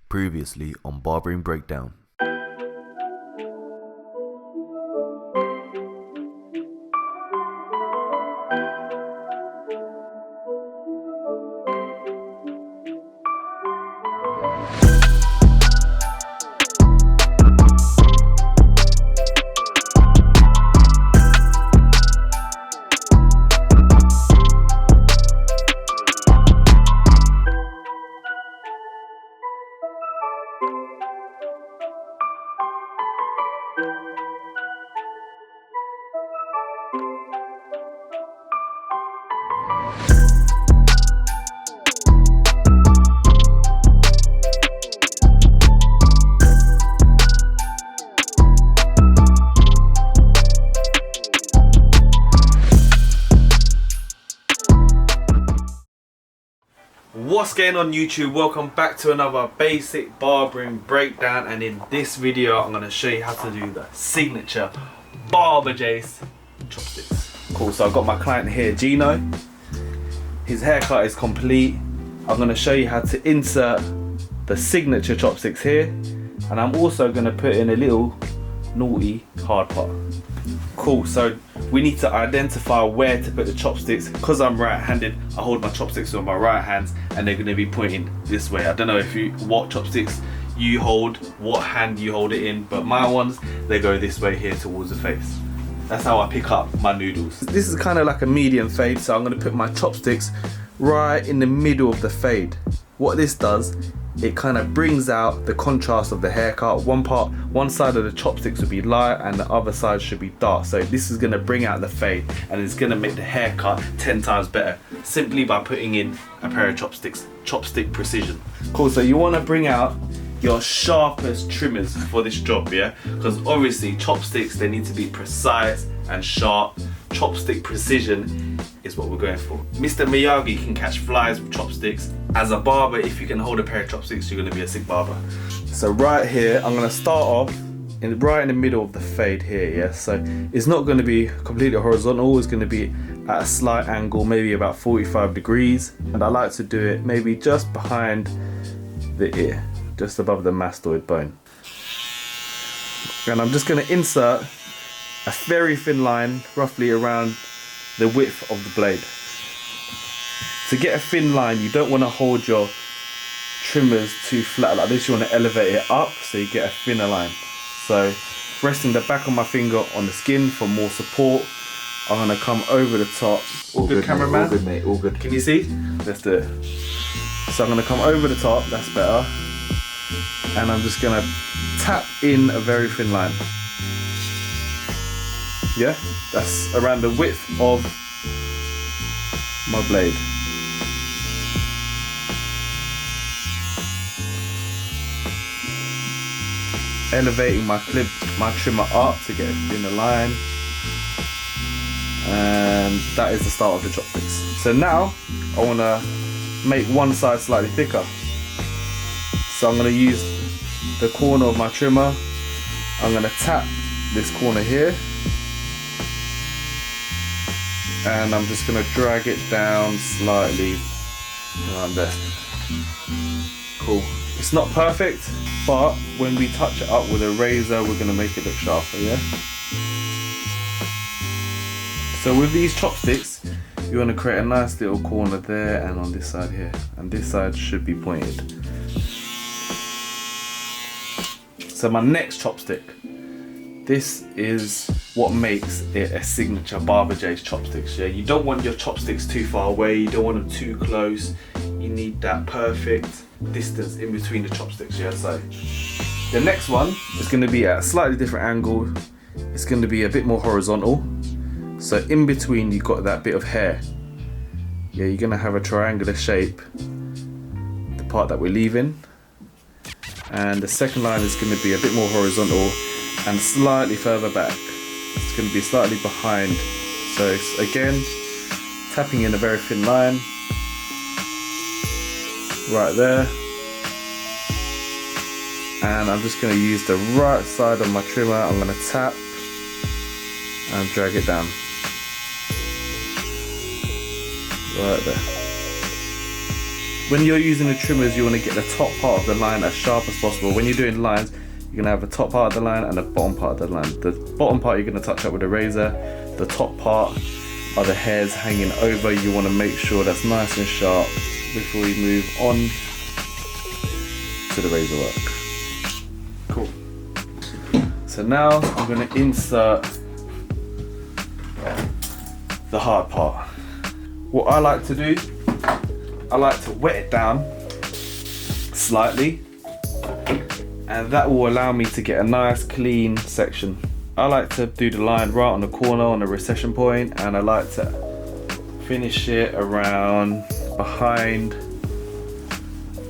Previously on Barbering Breakdown. What's going on YouTube? Welcome back to another basic barbering breakdown, and in this video I'm going to show you how to do the signature Barber Jase chopsticks. Cool, so I've got my client here, Gino. His haircut is complete. I'm going to show you how to insert the signature chopsticks here, and I'm also going to put in a little naughty hard part. Cool, so we need to identify where to put the chopsticks. Because I'm right-handed, I hold my chopsticks with my right hands and they're going to be pointing this way. I don't know what chopsticks you hold, what hand you hold it in, but my ones, they go this way here towards the face. That's how I pick up my noodles. This is kind of like a medium fade, so I'm going to put my chopsticks right in the middle of the fade. What this does, it kind of brings out the contrast of the haircut. One side of the chopsticks will be light and the other side should be dark. So this is going to bring out the fade and it's going to make the haircut 10 times better simply by putting in a pair of chopsticks. Chopstick precision. Cool, so you want to bring out your sharpest trimmers for this job, yeah? Because obviously chopsticks, they need to be precise and sharp. Chopstick precision is what we're going for. Mr. Miyagi can catch flies with chopsticks. As a barber, if you can hold a pair of chopsticks, you're going to be a sick barber. So right here, I'm going to start off right in the middle of the fade here, yeah? So it's not going to be completely horizontal, it's going to be at a slight angle, maybe about 45 degrees. And I like to do it maybe just behind the ear, just above the mastoid bone. And I'm just going to insert a very thin line, roughly around the width of the blade. To get a thin line, you don't want to hold your trimmers too flat like this. You want to elevate it up so you get a thinner line. So resting the back of my finger on the skin for more support, I'm going to come over the top. All good, cameraman? All good, mate, all good. Can you see? Let's do it. So I'm going to come over the top, that's better. And I'm just going to tap in a very thin line. Yeah, that's around the width of my blade. Elevating my trimmer up to get a thinner line. And that is the start of the chopsticks. So now I want to make one side slightly thicker. So I'm going to use the corner of my trimmer. I'm going to tap this corner here. And I'm just going to drag it down slightly around there. Cool. It's not perfect, but when we touch it up with a razor, we're going to make it look sharper, yeah? So with these chopsticks, you want to create a nice little corner there and on this side here. And this side should be pointed. So my next chopstick. This is what makes it a signature Barber Jase chopsticks, yeah? You don't want your chopsticks too far away, you don't want them too close. You need that perfect distance in between the chopsticks, yeah? So the next one is going to be at a slightly different angle. It's going to be a bit more horizontal. So in between you've got that bit of hair. Yeah, you're going to have a triangular shape, the part that we're leaving. And the second line is going to be a bit more horizontal and slightly further back. It's going to be slightly behind. So it's, again, tapping in a very thin line right there. And I'm just going to use the right side of my trimmer. I'm going to tap and drag it down right there. When you're using the trimmers, you want to get the top part of the line as sharp as possible. When you're doing lines, you're going to have the top part of the line and the bottom part of the line. The bottom part you're going to touch up with a razor. The top part are the hairs hanging over. You want to make sure that's nice and sharp before we move on to the razor work. Cool. So now I'm going to insert the hard part. What I like to do, I like to wet it down slightly, and that will allow me to get a nice clean section. I like to do the line right on the corner on the recession point, and I like to finish it around behind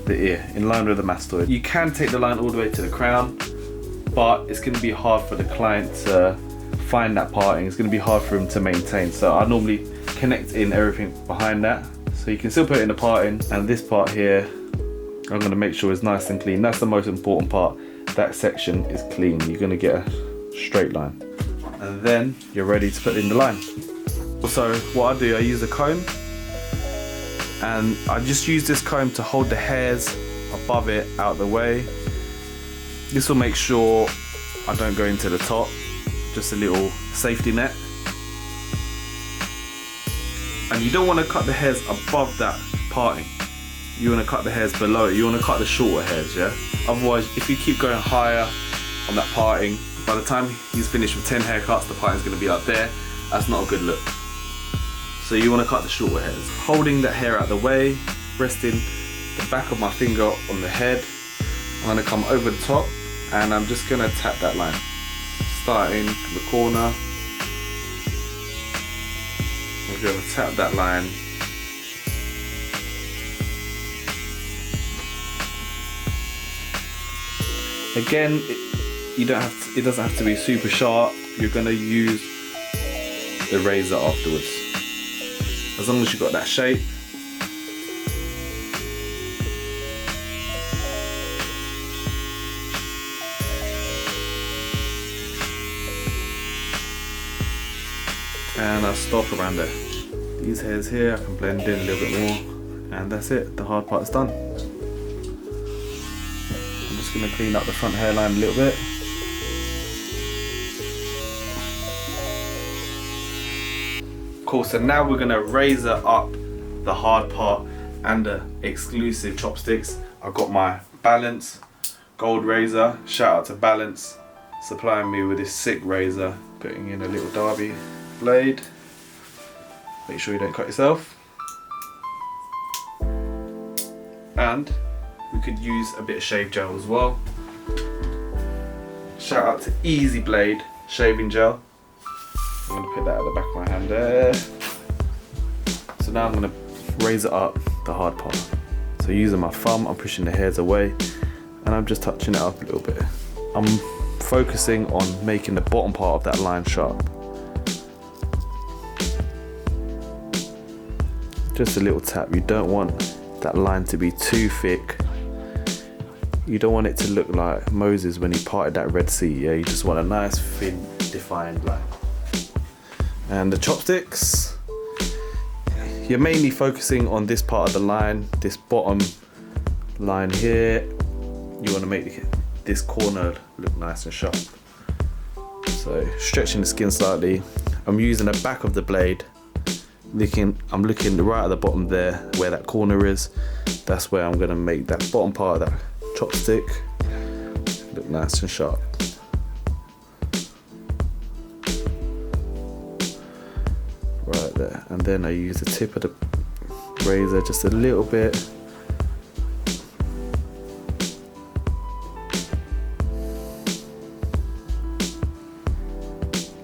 the ear, in line with the mastoid. You can take the line all the way to the crown, but it's going to be hard for the client to find that parting. It's going to be hard for him to maintain, so I normally connect in everything behind that, so you can still put it in the parting. And this part here, I'm going to make sure it's nice and clean. That's the most important part. That section is clean. You're going to get a straight line, and then you're ready to put in the line. So what I do, I use a comb, and I just use this comb to hold the hairs above it out of the way. This will make sure I don't go into the top, just a little safety net. And you don't want to cut the hairs above that parting. You want to cut the hairs below it. You want to cut the shorter hairs, yeah? Otherwise, if you keep going higher on that parting, by the time he's finished with 10 haircuts, the parting's going to be up there. That's not a good look. So you want to cut the shorter hairs. Holding that hair out of the way, resting the back of my finger on the head. I'm going to come over the top, and I'm just going to tap that line. Starting from the corner. I'm going to tap that line. Again, it doesn't have to be super sharp. You're going to use the razor afterwards. As long as you've got that shape. And I stop around there. These hairs here, I can blend in a little bit more, and that's it. The hard part is done. I'm just going to clean up the front hairline a little bit. Cool, so now we're going to razor up the hard part and the exclusive chopsticks. I've got my Balance gold razor. Shout out to Balance, supplying me with this sick razor. Putting in a little Derby blade. Make sure you don't cut yourself. And we could use a bit of shave gel as well. Shout out to Easy Blade shaving gel. I'm going to put that at the back of my hand there. So now I'm going to razor up the hard part. So using my thumb, I'm pushing the hairs away, and I'm just touching it up a little bit. I'm focusing on making the bottom part of that line sharp. Just a little tap. You don't want that line to be too thick. You don't want it to look like Moses when he parted that Red Sea. Yeah, you just want a nice thin defined line. And the chopsticks, you're mainly focusing on this part of the line, this bottom line here. You want to make this corner look nice and sharp. So stretching the skin slightly. I'm using the back of the blade. I'm looking right at the bottom there where that corner is. That's where I'm going to make that bottom part of that chopstick look nice and sharp. Right there, and then I use the tip of the razor just a little bit.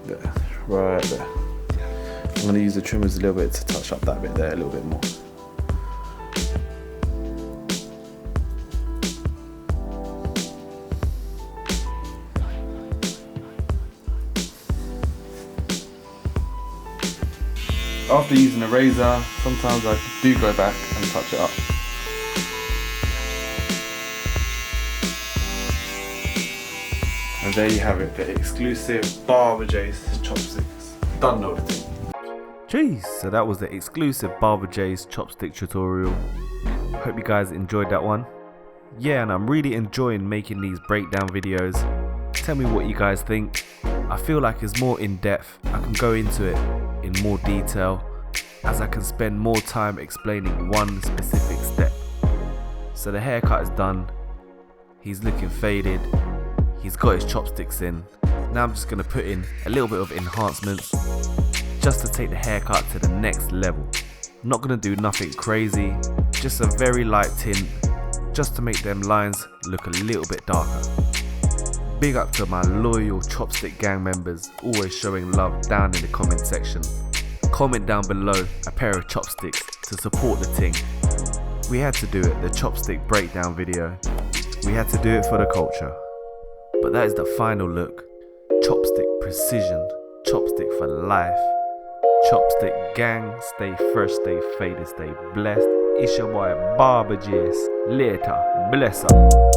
There, right there. I'm going to use the trimmers a little bit to touch up that bit there a little bit more. After using a razor, sometimes I do go back and touch it up. And there you have it, the exclusive Barber Jase chopsticks. Done know the thing. Jeez, so that was the exclusive Barber Jase chopstick tutorial. Hope you guys enjoyed that one. Yeah, and I'm really enjoying making these breakdown videos. Tell me what you guys think. I feel like it's more in depth. I can go into it in more detail as I can spend more time explaining one specific step. So the haircut is done. He's looking faded. He's got his chopsticks in. Now I'm just going to put in a little bit of enhancements just to take the haircut to the next level. I'm not going to do nothing crazy, just a very light tint just to make them lines look a little bit darker. Big up to my loyal Chopstick gang members, always showing love down in the comment section. Comment down below a pair of chopsticks to support the ting. We had to do it, the chopstick breakdown video. We had to do it for the culture. But that is the final look. Chopstick precision, chopstick for life. Chopstick gang, stay fresh, stay faded, stay blessed. It's your boy Barber Jase. Later, bless up.